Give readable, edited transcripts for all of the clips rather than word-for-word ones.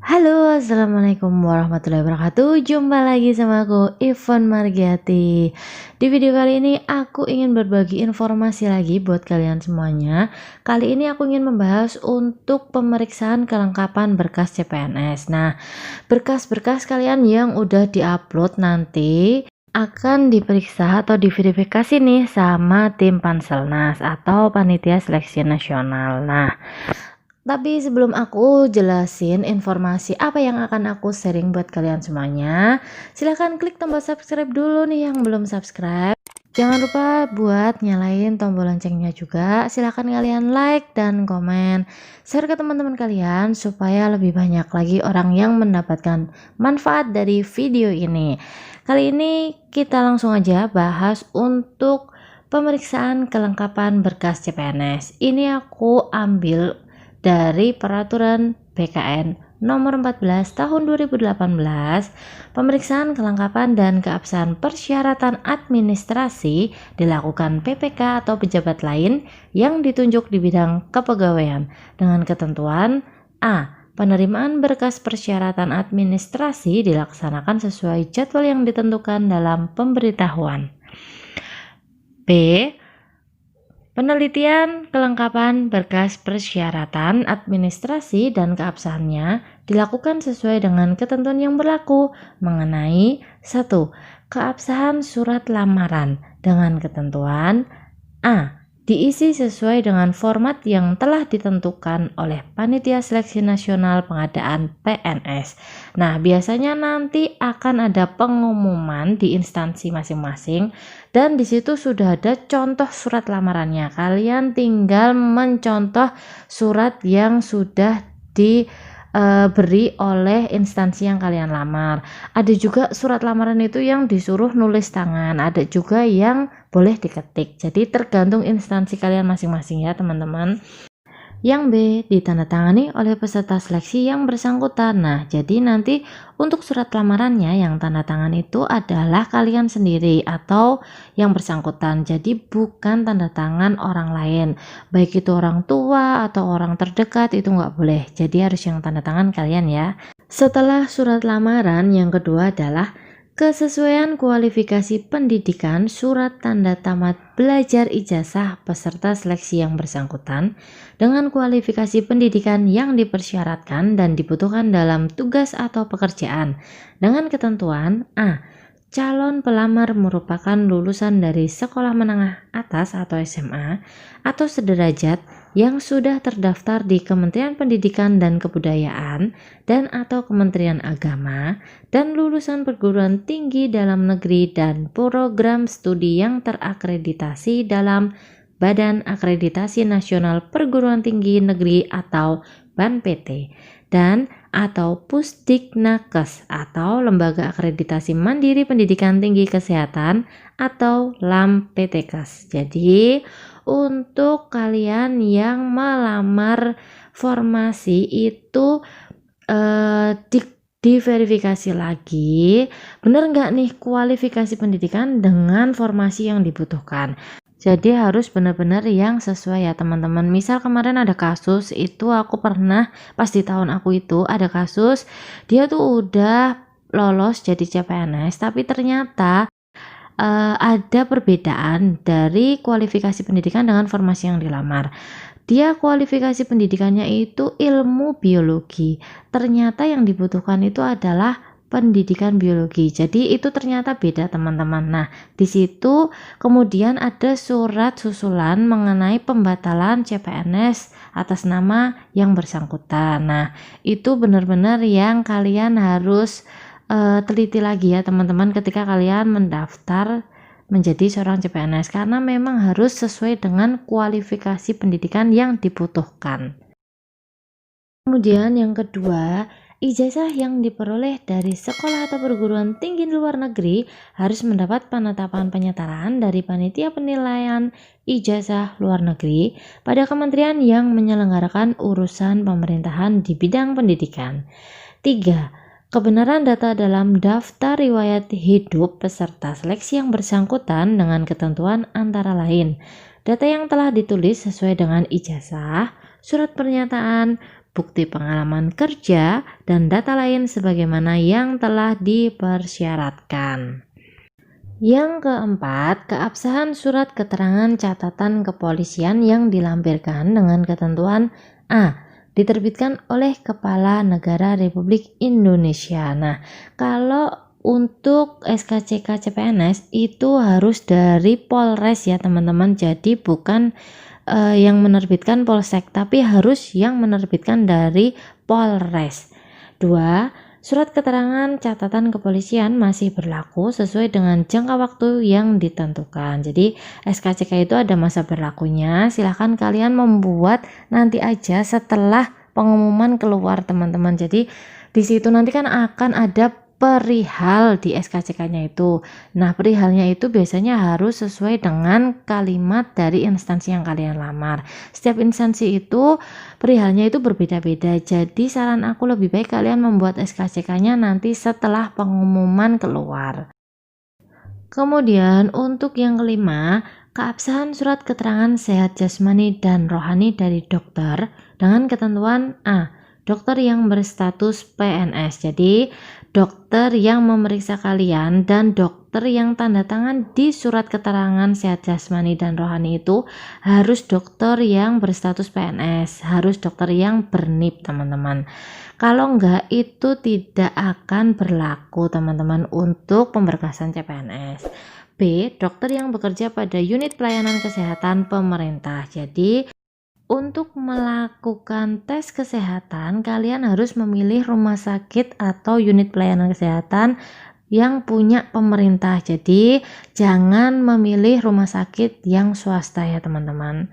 Halo, assalamualaikum warahmatullahi wabarakatuh. Jumpa lagi sama aku, Ivan Margiati. Di video kali ini aku ingin berbagi informasi lagi buat kalian semuanya. Kali ini aku ingin membahas untuk pemeriksaan kelengkapan berkas CPNS. Nah, berkas-berkas kalian yang udah diupload nanti akan diperiksa atau diverifikasi nih sama tim Panselnas atau Panitia Seleksi Nasional. Nah, tapi sebelum aku jelasin informasi apa yang akan aku sharing buat kalian semuanya, silahkan klik tombol subscribe dulu nih yang belum subscribe. Jangan lupa buat nyalain tombol loncengnya juga. Silahkan kalian like dan komen, share ke teman-teman kalian supaya lebih banyak lagi orang yang mendapatkan manfaat dari video ini. Kali ini kita langsung aja bahas untuk pemeriksaan kelengkapan berkas CPNS. Ini aku ambil dari Peraturan BKN Nomor 14 Tahun 2018, pemeriksaan kelengkapan dan keabsahan persyaratan administrasi dilakukan PPK atau pejabat lain yang ditunjuk di bidang kepegawaian dengan ketentuan A. Penerimaan berkas persyaratan administrasi dilaksanakan sesuai jadwal yang ditentukan dalam pemberitahuan. B. Penelitian kelengkapan berkas persyaratan administrasi dan keabsahannya dilakukan sesuai dengan ketentuan yang berlaku mengenai 1. Keabsahan surat lamaran dengan ketentuan A. Diisi sesuai dengan format yang telah ditentukan oleh Panitia Seleksi Nasional Pengadaan PNS. Nah, biasanya nanti akan ada pengumuman di instansi masing-masing dan di situ sudah ada contoh surat lamarannya. Kalian tinggal mencontoh surat yang sudah diberi oleh instansi yang kalian lamar. Ada juga surat lamaran itu yang disuruh nulis tangan, ada juga yang boleh diketik. Jadi tergantung instansi kalian masing-masing ya teman-teman. Yang B, ditandatangani oleh peserta seleksi yang bersangkutan. Nah, jadi nanti untuk surat lamarannya yang tanda tangan itu adalah kalian sendiri atau yang bersangkutan. Jadi bukan tanda tangan orang lain. Baik itu orang tua atau orang terdekat itu nggak boleh. Jadi harus yang tanda tangan kalian ya. Setelah surat lamaran, yang kedua adalah kesesuaian kualifikasi pendidikan surat tanda tamat belajar ijazah peserta seleksi yang bersangkutan dengan kualifikasi pendidikan yang dipersyaratkan dan dibutuhkan dalam tugas atau pekerjaan dengan ketentuan A. Calon pelamar merupakan lulusan dari sekolah menengah atas atau SMA atau sederajat yang sudah terdaftar di Kementerian Pendidikan dan Kebudayaan dan atau Kementerian Agama dan lulusan perguruan tinggi dalam negeri dan program studi yang terakreditasi dalam Badan Akreditasi Nasional Perguruan Tinggi Negeri atau BANPT dan atau Pusdiknakes atau Lembaga Akreditasi Mandiri Pendidikan Tinggi Kesehatan atau LAMPTKes. Jadi untuk kalian yang melamar formasi itu diverifikasi lagi bener nggak nih kualifikasi pendidikan dengan formasi yang dibutuhkan. Jadi harus benar-benar yang sesuai ya teman-teman. Misal kemarin ada kasus itu aku pernah pas di tahun aku itu ada kasus dia tuh udah lolos jadi CPNS tapi ternyata ada perbedaan dari kualifikasi pendidikan dengan formasi yang dilamar. Dia kualifikasi pendidikannya itu ilmu biologi. Ternyata yang dibutuhkan itu adalah pendidikan biologi. Jadi itu ternyata beda teman-teman. Nah, di situ kemudian ada surat susulan mengenai pembatalan CPNS atas nama yang bersangkutan. Nah, itu benar-benar yang kalian harus teliti lagi ya teman-teman ketika kalian mendaftar menjadi seorang CPNS karena memang harus sesuai dengan kualifikasi pendidikan yang dibutuhkan. Kemudian yang kedua, ijazah yang diperoleh dari sekolah atau perguruan tinggi luar negeri harus mendapat penetapan penyetaraan dari Panitia Penilaian Ijazah Luar Negeri pada kementerian yang menyelenggarakan urusan pemerintahan di bidang pendidikan. 3. Kebenaran data dalam daftar riwayat hidup peserta seleksi yang bersangkutan dengan ketentuan antara lain data yang telah ditulis sesuai dengan ijazah, surat pernyataan, bukti pengalaman kerja, dan data lain sebagaimana yang telah dipersyaratkan. Yang keempat, keabsahan surat keterangan catatan kepolisian yang dilampirkan dengan ketentuan A. Diterbitkan oleh Kepala Negara Republik Indonesia. Nah, kalau untuk SKCK CPNS itu harus dari Polres ya teman-teman, jadi bukan yang menerbitkan Polsek, tapi harus yang menerbitkan dari Polres. 2. Surat keterangan catatan kepolisian masih berlaku sesuai dengan jangka waktu yang ditentukan. Jadi SKCK itu ada masa berlakunya. Silahkan kalian membuat nanti aja setelah pengumuman keluar teman-teman. Jadi di situ nanti kan akan ada perihal di SKCK-nya itu. Nah, perihalnya itu biasanya harus sesuai dengan kalimat dari instansi yang kalian lamar. Setiap instansi itu perihalnya itu berbeda-beda. Jadi saran aku lebih baik kalian membuat SKCK-nya nanti setelah pengumuman keluar. Kemudian untuk yang kelima, keabsahan surat keterangan sehat jasmani dan rohani dari dokter dengan ketentuan A. Dokter yang berstatus PNS. Jadi dokter yang memeriksa kalian dan dokter yang tanda tangan di surat keterangan sehat jasmani dan rohani itu harus dokter yang berstatus PNS, harus dokter yang bernip teman-teman. Kalau enggak itu tidak akan berlaku teman-teman untuk pemberkasan CPNS. B. Dokter yang bekerja pada unit pelayanan kesehatan pemerintah. Jadi untuk melakukan tes kesehatan, kalian harus memilih rumah sakit atau unit pelayanan kesehatan yang punya pemerintah. Jadi, jangan memilih rumah sakit yang swasta ya teman-teman.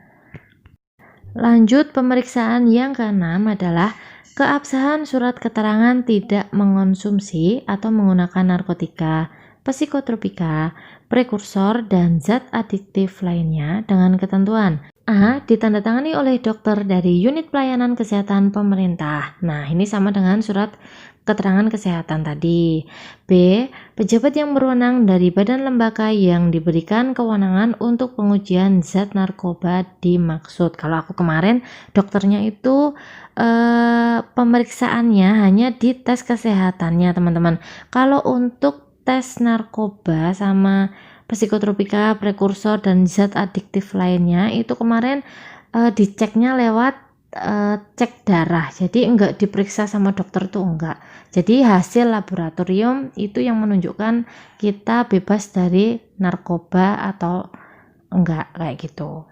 Lanjut, pemeriksaan yang keenam adalah keabsahan surat keterangan tidak mengonsumsi atau menggunakan narkotika, psikotropika, prekursor, dan zat adiktif lainnya dengan ketentuan A. Ditandatangani oleh dokter dari unit pelayanan kesehatan pemerintah. Nah, ini sama dengan surat keterangan kesehatan tadi. B. Pejabat yang berwenang dari badan lembaga yang diberikan kewenangan untuk pengujian zat narkoba dimaksud. Kalau aku kemarin dokternya itu pemeriksaannya hanya di tes kesehatannya teman-teman. Kalau untuk tes narkoba sama psikotropika, prekursor, dan zat adiktif lainnya itu kemarin diceknya lewat cek darah, jadi enggak diperiksa sama dokter tuh enggak. Jadi hasil laboratorium itu yang menunjukkan kita bebas dari narkoba atau enggak, kayak gitu.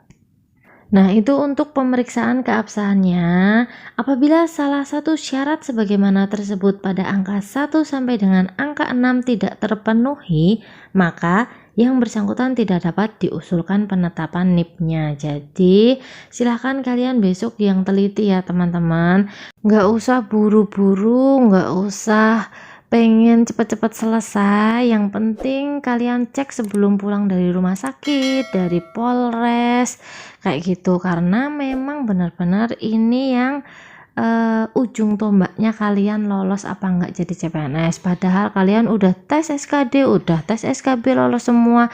Nah, itu untuk pemeriksaan keabsahannya. Apabila salah satu syarat sebagaimana tersebut pada angka 1 sampai dengan angka 6 tidak terpenuhi, maka yang bersangkutan tidak dapat diusulkan penetapan NIP-nya. Jadi, silahkan kalian besok yang teliti ya teman-teman. Nggak usah buru-buru, nggak usah pengen cepet-cepet selesai. Yang penting kalian cek sebelum pulang dari rumah sakit, dari Polres, kayak gitu. Karena memang benar-benar ini yang ujung tombaknya kalian lolos apa enggak jadi CPNS. Padahal kalian udah tes SKD, udah tes SKB, lolos semua.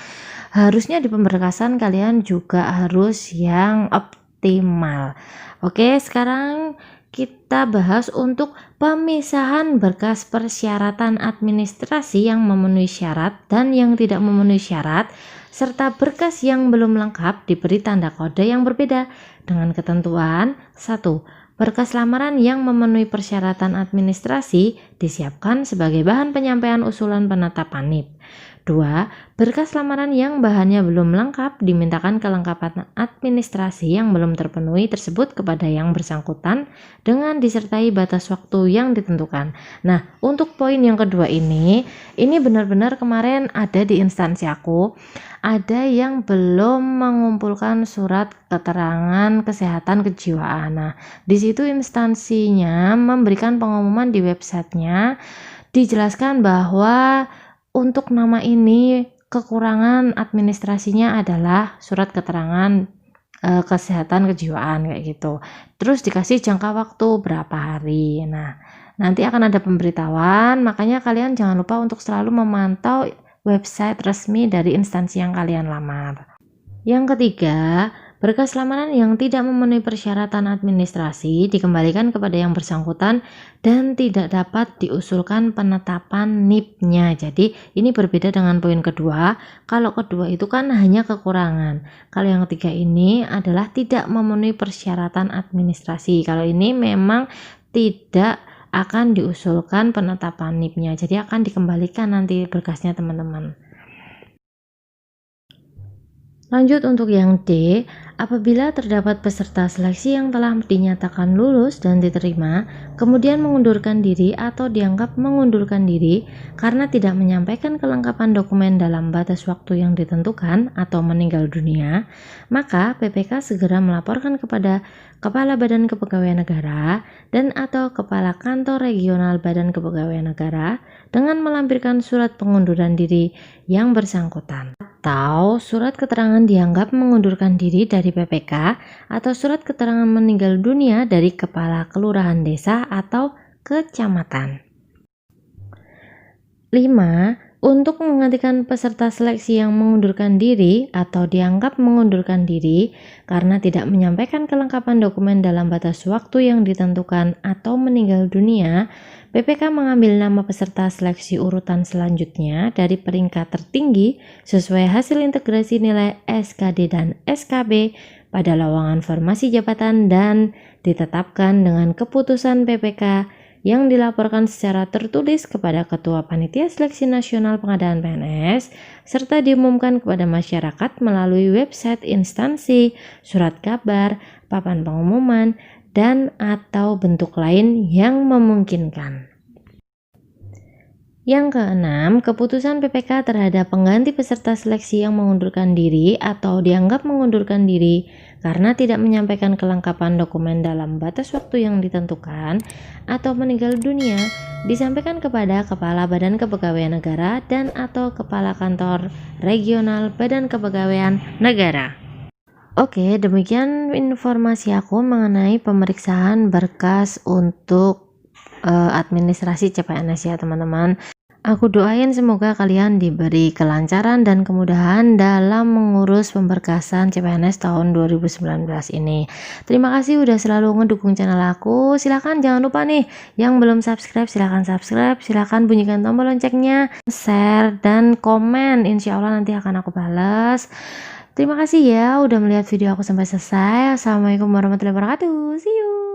Harusnya di pemberkasan kalian juga harus yang optimal. Oke, sekarang kita bahas untuk pemisahan berkas persyaratan administrasi yang memenuhi syarat dan yang tidak memenuhi syarat, serta berkas yang belum lengkap diberi tanda kode yang berbeda dengan ketentuan 1. Berkas lamaran yang memenuhi persyaratan administrasi disiapkan sebagai bahan penyampaian usulan penetapan NIP. 2. Berkas lamaran yang bahannya belum lengkap dimintakan kelengkapan administrasi yang belum terpenuhi tersebut kepada yang bersangkutan dengan disertai batas waktu yang ditentukan. Nah, untuk poin yang kedua ini benar-benar kemarin ada di instansi aku, ada yang belum mengumpulkan surat keterangan kesehatan kejiwaan. Nah, di situ instansinya memberikan pengumuman di websitenya, dijelaskan bahwa untuk nama ini kekurangan administrasinya adalah surat keterangan kesehatan kejiwaan kayak gitu. Terus dikasih jangka waktu berapa hari. Nah, nanti akan ada pemberitahuan, makanya kalian jangan lupa untuk selalu memantau website resmi dari instansi yang kalian lamar. Yang ketiga, Berkas lamaran yang tidak memenuhi persyaratan administrasi dikembalikan kepada yang bersangkutan dan tidak dapat diusulkan penetapan NIP-nya. Jadi ini berbeda dengan poin kedua. Kalau kedua itu kan hanya kekurangan. Kalau yang ketiga ini adalah tidak memenuhi persyaratan administrasi. Kalau ini memang tidak akan diusulkan penetapan NIP-nya. Jadi akan dikembalikan nanti berkasnya teman-teman. Lanjut untuk yang D, apabila terdapat peserta seleksi yang telah dinyatakan lulus dan diterima, kemudian mengundurkan diri atau dianggap mengundurkan diri karena tidak menyampaikan kelengkapan dokumen dalam batas waktu yang ditentukan atau meninggal dunia, maka PPK segera melaporkan kepada Kepala Badan Kepegawaian Negara dan atau Kepala Kantor Regional Badan Kepegawaian Negara dengan melampirkan surat pengunduran diri yang bersangkutan atau surat keterangan dianggap mengundurkan diri dari PPK atau surat keterangan meninggal dunia dari Kepala Kelurahan Desa atau Kecamatan. 5. Untuk menggantikan peserta seleksi yang mengundurkan diri atau dianggap mengundurkan diri karena tidak menyampaikan kelengkapan dokumen dalam batas waktu yang ditentukan atau meninggal dunia, PPK mengambil nama peserta seleksi urutan selanjutnya dari peringkat tertinggi sesuai hasil integrasi nilai SKD dan SKB pada lowongan formasi jabatan dan ditetapkan dengan keputusan PPK yang dilaporkan secara tertulis kepada Ketua Panitia Seleksi Nasional Pengadaan PNS serta diumumkan kepada masyarakat melalui website instansi, surat kabar, papan pengumuman, dan atau bentuk lain yang memungkinkan. Yang keenam, keputusan PPK terhadap pengganti peserta seleksi yang mengundurkan diri atau dianggap mengundurkan diri karena tidak menyampaikan kelengkapan dokumen dalam batas waktu yang ditentukan atau meninggal dunia disampaikan kepada Kepala Badan Kepegawaian Negara dan atau Kepala Kantor Regional Badan Kepegawaian Negara. Oke, demikian informasi aku mengenai pemeriksaan berkas untuk administrasi CPNS ya teman-teman. Aku doain semoga kalian diberi kelancaran dan kemudahan dalam mengurus pemberkasan CPNS tahun 2019 ini. Terima kasih udah selalu ngedukung channel aku. Silahkan jangan lupa nih yang belum subscribe, silahkan bunyikan tombol loncengnya, share dan komen. Insya Allah nanti akan aku balas. Terima kasih ya udah melihat video aku sampai selesai. Assalamualaikum warahmatullahi wabarakatuh. See you.